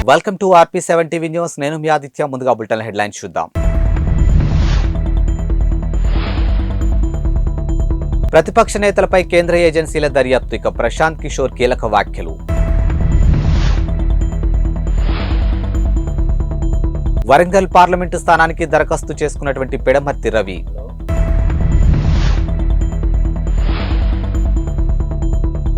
Welcome to RP7 TV news. నేను మీ ఆదిత్య. ముందుగా bulletin headlines చూద్దాం. ప్రతిపక్ష నేతలపై కేంద్ర ఏజెన్సీల దర్యాప్తు. ఇక ప్రశాంత్ కిషోర్ కీలక వ్యాఖ్యలు. వరంగల్ పార్లమెంటు స్థానానికి దరఖాస్తు చేసుకున్నటువంటి Pidamarthi Ravi.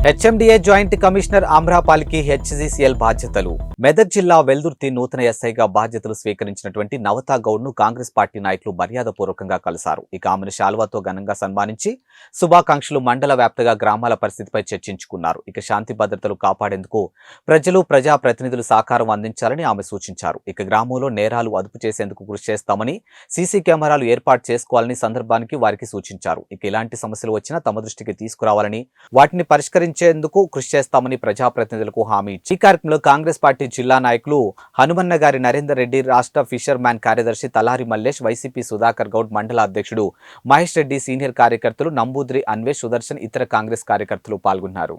HMDA joint commissioner ఆమ్రపాలికి హెచ్జిసిఎల్ బాధ్యతలు. మెదక్ జిల్లా వెల్దుర్తి నూతన ఎస్ఐగా బాధ్యతలు స్వీకరించినటువంటి నవతా గౌడ్ను కాంగ్రెస్ పార్టీ నాయకులు మర్యాదపూర్వకంగా కలిశారు. ఇక ఆమెను శాల్వాతో ఘనంగా సన్మానించి శుభాకాంక్షలు, మండల వ్యాప్తంగా గ్రామాల పరిస్థితిపై చర్చించుకున్నారు. ఇక శాంతి భద్రతలు కాపాడేందుకు ప్రజలు, ప్రజాప్రతినిధులు సహకారం అందించాలని ఆమె సూచించారు. ఇక గ్రామంలో నేరాలు అదుపు చేసేందుకు కృషి చేస్తామని, సీసీ కెమెరాలు ఏర్పాటు చేసుకోవాలని సందర్భానికి వారికి సూచించారు. ఇక ఇలాంటి సమస్యలు వచ్చినా తమ దృష్టికి తీసుకురావాలని, వాటిని పరిష్కరించేందుకు కృషి చేస్తామని ప్రజాప్రతినిధులకు హామీ ఇచ్చి ఈ కార్యక్రమంలో కాంగ్రెస్ పార్టీ జిల్లా నాయకులు హనుమన్నగారి నరేందర్ రెడ్డి, రాష్ట్ర ఫిషర్ మ్యాన్ కార్యదర్శి తలారి మల్లేష్, వైసీపీ సుధాకర్ గౌడ్, మండల అధ్యక్షుడు మహేష్ రెడ్డి, సీనియర్ కార్యకర్తలు నంబూద్రి అన్వేష్, సుదర్శన్, ఇతర కాంగ్రెస్ కార్యకర్తలు పాల్గొన్నారు.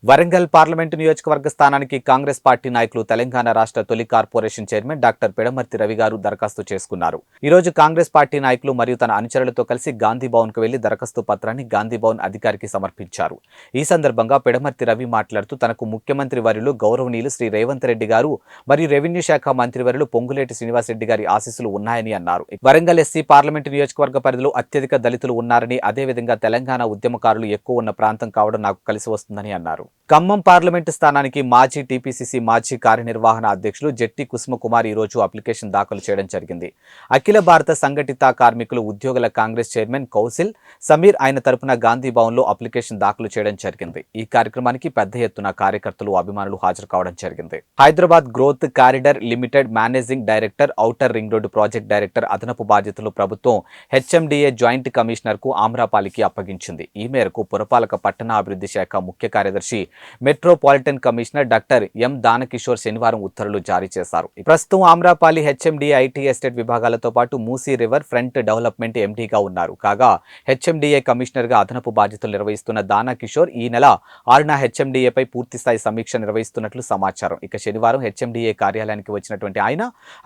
వరంగల్ పార్లమెంటు నియోజకవర్గ స్థానానికి కాంగ్రెస్ పార్టీ నాయకులు తెలంగాణ రాష్ట్ర తొలి corporation chairman doctor Pidamarthi Ravi గారు దరఖాస్తు చేసుకున్నారు. ఈ రోజు కాంగ్రెస్ పార్టీ నాయకులు మరియు తన అనుచరులతో కలిసి గాంధీ భవన్ కు వెళ్లి దరఖాస్తు పత్రాన్ని గాంధీ భవన్ అధికారికి సమర్పించారు. ఈ సందర్భంగా పిడమర్తి రవి మాట్లాడుతూ తనకు ముఖ్యమంత్రి వర్యులు గౌరవనీయులు శ్రీ రేవంత్ రెడ్డి గారు మరియు రెవెన్యూ శాఖ మంత్రివర్యులు పొంగులేటి శ్రీనివాసరెడ్డి గారి ఆశీస్సులు ఉన్నాయని అన్నారు. వరంగల్ ఎస్సీ పార్లమెంటు నియోజకవర్గ పరిధిలో అత్యధిక దళితులు ఉన్నారని, అదేవిధంగా తెలంగాణ ఉద్యమకారులు ఎక్కువ ఉన్న ప్రాంతం కావడం నాకు కలిసి వస్తుందని అన్నారు. ఖమ్మం పార్లమెంటు స్థానానికి మాజీ టీపీసీసీ మాజీ కార్యనిర్వహణ అధ్యక్షులు జెట్టి కుసుమకుమార్ ఈ రోజు అప్లికేషన్ దాఖలు చేయడం జరిగింది. అఖిల భారత సంఘటిత కార్మికులు ఉద్యోగుల కాంగ్రెస్ చైర్మన్ కౌశల్ సమీర్ ఆయన తరపున గాంధీ భవన్ లో అప్లికేషన్ దాఖలు చేయడం జరిగింది. ఈ కార్యక్రమానికి పెద్ద ఎత్తున కార్యకర్తలు, అభిమానులు హాజరు కావడం జరిగింది. Hyderabad growth corridor limited managing director, outer ring road project director అదనపు బాధ్యతలు ప్రభుత్వం హెచ్ఎండిఏ జాయింట్ కమిషనర్ కు ఆమ్రపాలికి అప్పగించింది. ఈ మేరకు పురపాలక పట్టణాభివృద్ధి శాఖ ముఖ్య కార్యదర్శి, metropolitan commissioner doctor M Dana Kishore శనివారం ఉత్తర్వులు జారీ చేశారు. ప్రస్తుతం ఆమ్రపాలి హెచ్ఎండిఏ ఐటీ ఎస్టేట్ విభాగాలతో పాటు మూసీ రివర్ ఫ్రంట్ డెవలప్మెంట్ ఎండీగా ఉన్నారు. కాగా హెచ్ఎండిఏ కమిషనర్ గా అదనపు బాధ్యతలు నిర్వహిస్తున్న దానకిషోర్ ఈ నెల 6న హెచ్ఎండిఏపై పూర్తిస్థాయి సమీక్ష నిర్వహిస్తున్నట్లు సమాచారం. ఇక శనివారం హెచ్ఎండిఏ కార్యాలయానికి వచ్చినటువంటి ఆయన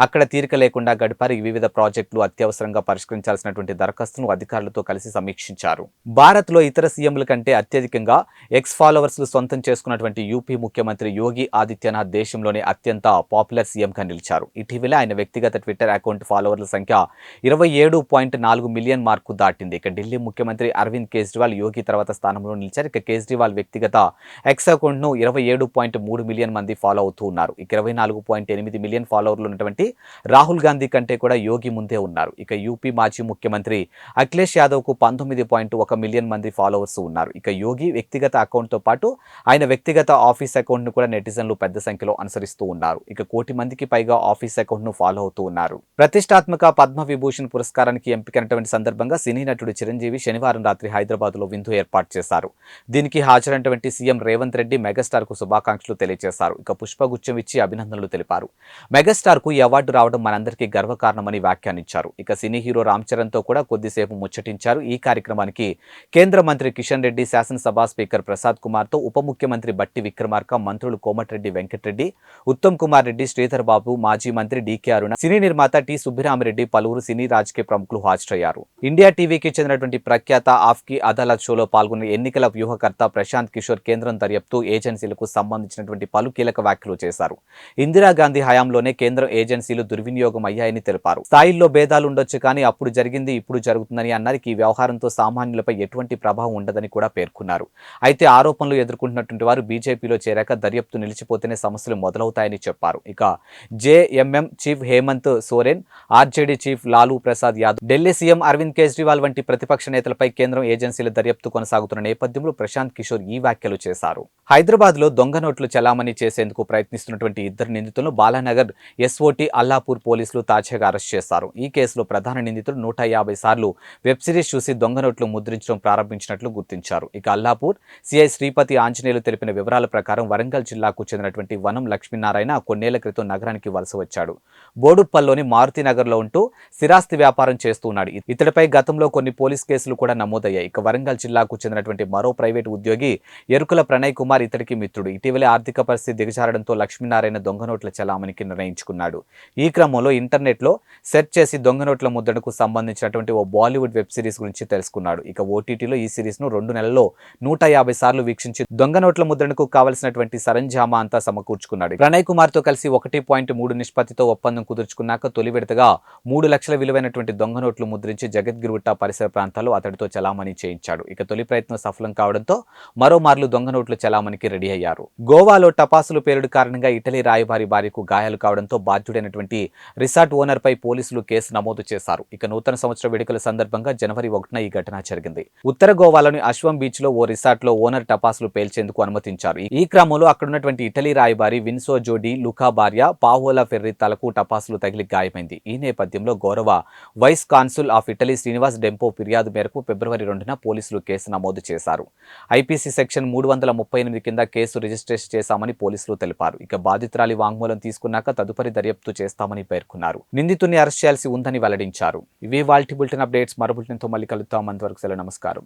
అక్కడ తీరిక లేకుండా గడిపారు. వివిధ ప్రాజెక్టులు, అత్యవసరంగా పరిష్కరించాల్సినటువంటి దరఖాస్తులను అధికారులతో కలిసి సమీక్షించారు. భారత్ లో ఇతర సీఎంల కంటే అత్యధికంగా ఎక్స్ ఫాలోవర్స్ సొంతం చేసుకున్నటువంటి యూపీ ముఖ్యమంత్రి యోగి ఆదిత్యనాథ్ దేశంలోనే అత్యంత పాపులర్ సీఎంగా నిలిచారు. ఇటీవల ఆయన వ్యక్తిగత ట్విట్టర్ అకౌంట్ ఫాలోవర్ల సంఖ్య 27.4 మిలియన్ మార్కు దాటింది. ఇక ఢిల్లీ ముఖ్యమంత్రి అరవింద్ కేజ్రీవాల్ యోగి తర్వాత స్థానంలో నిలిచారు. ఇక కేజ్రీవాల్ వ్యక్తిగత ఎక్స్ అకౌంట్ ను 27.3 మిలియన్ మంది ఫాలో అవుతూ ఉన్నారు. ఇక 24.8 మిలియన్ ఫాలోవర్లు ఉన్నటువంటి రాహుల్ గాంధీ కంటే కూడా యోగి ముందే ఉన్నారు. ఇక యూపీ మాజీ ముఖ్యమంత్రి అఖిలేష్ యాదవ్ కు 19.1 మిలియన్ మంది ఫాలోవర్స్ ఉన్నారు. ఇక యోగి వ్యక్తిగత అకౌంట్ తో పాటు ఆయన వ్యక్తిగత ఆఫీస్ అకౌంట్ ను కూడా నెటిజన్లు పెద్ద సంఖ్యలో అనుసరిస్తూ ఉన్నారు. ఇక 1 కోటి మందికి పైగా ఆఫీస్ అకౌంట్ ను ఫాలో అవుతూ ఉన్నారు. ప్రతిష్టాత్మక పద్మ విభూషణ్ పురస్కారానికి ఎంపికైనటువంటి సందర్భంగా సినీ నటుడు చిరంజీవి శనివారం రాత్రి హైదరాబాద్ లో విందు ఏర్పాటు చేశారు. దీనికి హాజరైనటువంటి సీఎం రేవంత్ రెడ్డి మెగాస్టార్ కు శుభాకాంక్షలు తెలియజేశారు. ఇక పుష్పగుచ్చం ఇచ్చి అభినందనలు తెలిపారు. మెగాస్టార్ కు ఈ అవార్డు రావడం మనందరికీ గర్వకారణమని వ్యాఖ్యానించారు. ఇక సినీ హీరో రామ్ చరణ్ తో కూడా కొద్దిసేపు ముచ్చటించారు. ఈ కార్యక్రమానికి కేంద్ర మంత్రి కిషన్ రెడ్డి, శాసనసభ స్పీకర్ ప్రసాద్ కుమార్ తో ఉప ముఖ్యమంత్రి బట్టి విక్రమార్క, మంత్రులు కోమటిరెడ్డి వెంకటరెడ్డి, ఉత్తమ్ కుమార్ రెడ్డి, శ్రీధర్ బాబు, మాజీ మంత్రి డీకే అరుణ, సినీ నిర్మాత టి సుబ్బిరామిరెడ్డి, పలువురు సినీ రాజకీయ ప్రముఖులు హాజరయ్యారు. ఇండియా టీవీకి చెందినటువంటి ప్రఖ్యాత ఆఫ్కి అదాలత్ షోలో పాల్గొన్న ఎన్నికల వ్యూహకర్త ప్రశాంత్ కిషోర్ కేంద్రం దర్యాప్తు ఏజెన్సీలకు సంబంధించినటువంటి పలు కీలక వ్యాఖ్యలు చేశారు. ఇందిరాగాంధీ హయాంలోనే కేంద్ర ఏజెన్సీలు దుర్వినియోగం అయ్యాయని తెలిపారు. స్థాయిల్లో భేదాలు ఉండొచ్చు, కానీ అప్పుడు జరిగింది ఇప్పుడు జరుగుతుందని అన్నారు. ఈ వ్యవహారంతో సామాన్యులపై ఎటువంటి ప్రభావం ఉండదని కూడా పేర్కొన్నారు. అయితే ఆరోపణలు ఎదుర్కొంటున్న చెప్పుకుంటున్నటువంటి వారు బీజేపీలో చేరాక దర్యాప్తు నిలిచిపోతేనే సమస్యలు మొదలవుతాయని చెప్పారు. ఇక JMM chief Hemant Soren, RJD chief Lalu Prasad Yadav, Delhi CM Arvind Kejriwal వంటి ప్రతిపక్ష నేతలపై కేంద్రం ఏజెన్సీల దర్యాప్తు కొనసాగుతున్న నేపథ్యంలో ప్రశాంత్ కిషోర్ ఈ వ్యాఖ్యలు చేశారు. హైదరాబాద్ లో దొంగ నోట్లు చలామణి చేసేందుకు ప్రయత్నిస్తున్నటువంటి ఇద్దరు నిందితులను బాలానగర్ ఎస్ఓటీ అల్లాపూర్ పోలీసులు తాజాగా అరెస్ట్ చేశారు. ఈ కేసులో ప్రధాన నిందితుడు 150 సార్లు వెబ్ సిరీస్ చూసి దొంగ నోట్లు ముద్రించడం ప్రారంభించినట్లు గుర్తించారు. ఇక అల్లాపూర్ సిఐ శ్రీపతి ఆంజనేయులు తెలిపిన వివరాల ప్రకారం వరంగల్ జిల్లాకు చెందినటువంటి వనం లక్ష్మీనారాయణ కొన్నేళ్ల క్రితం నగరానికి వలస వచ్చాడు. బోడుప్పల్లోని మారుతినగర్లో ఉంటూ స్థిరాస్తి వ్యాపారం చేస్తూ ఉన్నాడు. ఇతడిపై గతంలో కొన్ని పోలీస్ కేసులు కూడా నమోదయ్యాయి. ఇక వరంగల్ జిల్లాకు చెందినటువంటి మరో ప్రైవేటు ఉద్యోగి ఎరుకుల ప్రణయ్ కుమార్ ఇతడికి మిత్రుడు. ఇటీవలే ఆర్థిక పరిస్థితి దిగజారడంతో లక్ష్మీనారాయణ దొంగ నోట్ల చలామణికి నిర్ణయించుకున్నాడు. ఈ క్రమంలో ఇంటర్నెట్లో సెర్చ్ చేసి దొంగ నోట్ల ముద్రణకు సంబంధించినటువంటి ఓ బాలీవుడ్ వెబ్ సిరీస్ గురించి తెలుసుకున్నాడు. ఇక ఓటీటీలో ఈ సిరీస్ ను 2 నెలల్లో 150 సార్లు వీక్షించి దొంగ నోట్ల ముద్రణకు కావలసినటువంటి సరంజామా అంతా సమకూర్చుకున్నాడు. ప్రణయ్ కుమార్ తో కలిసి 1.3 నిష్పత్తితో ఒప్పందం కుదుర్చుకున్నాక తొలి విడతగా 3 లక్షల విలువైనటువంటి దొంగ నోట్లు ముద్రించి జగద్గిరిగుట్ట పరిసర ప్రాంతాల్లో అతడితో చలామణి చేయించాడు. ఇక తొలి ప్రయత్నం సఫలం కావడంతో మరోమార్లు దొంగ నోట్లు చలామణికి రెడీ అయ్యారు. గోవాలో టపాసులు పేలుడు కారణంగా ఇటలీ రాయబారి భార్యకు గాయాలు కావడంతో బాధ్యుడైనటువంటి రిసార్ట్ ఓనర్ పై పోలీసులు కేసు నమోదు చేశారు. ఇక నూతన సంవత్సర వేడుకల సందర్భంగా జనవరి 1న ఈ ఘటన జరిగింది. ఉత్తర గోవాలోని అశ్వం బీచ్ లో ఓ రిసార్ట్ లో ఓనర్ టపాసులు పేల్చేందుకు అనుమతించారు. ఈ క్రమంలో అక్కడున్నటువంటి ఇటలీ రాయబారి విన్సో జోడి లుకా భార్య పావోలా ఫెర్రి తలకు టపాసులు తగిలి గాయమైంది. ఈ నేపథ్యంలో గౌరవ vice consul of Italy Srinivas Dempo ఫిర్యాదు మేరకు ఫిబ్రవరి 2న పోలీసులు కేసు నమోదు చేశారు. ఐపీసీ సెక్షన్ 338 కింద కేసు రిజిస్టర్ చేశామని పోలీసులు తెలిపారు. ఇక బాధితురాలి వాంగ్మూలం తీసుకున్నాక తదుపరి దర్యాప్తు చేస్తామని పేర్కొన్నారు. నిందితుడిని అరెస్ట్ చేయాల్సి ఉందని వెల్లడించారు. ఇవే వాల్టి బులెటిన్ అప్డేట్స్. మరో బులెటిన్తో మళ్ళీ కలుద్దాం. అంతవరకు సెలవు. నమస్కారం.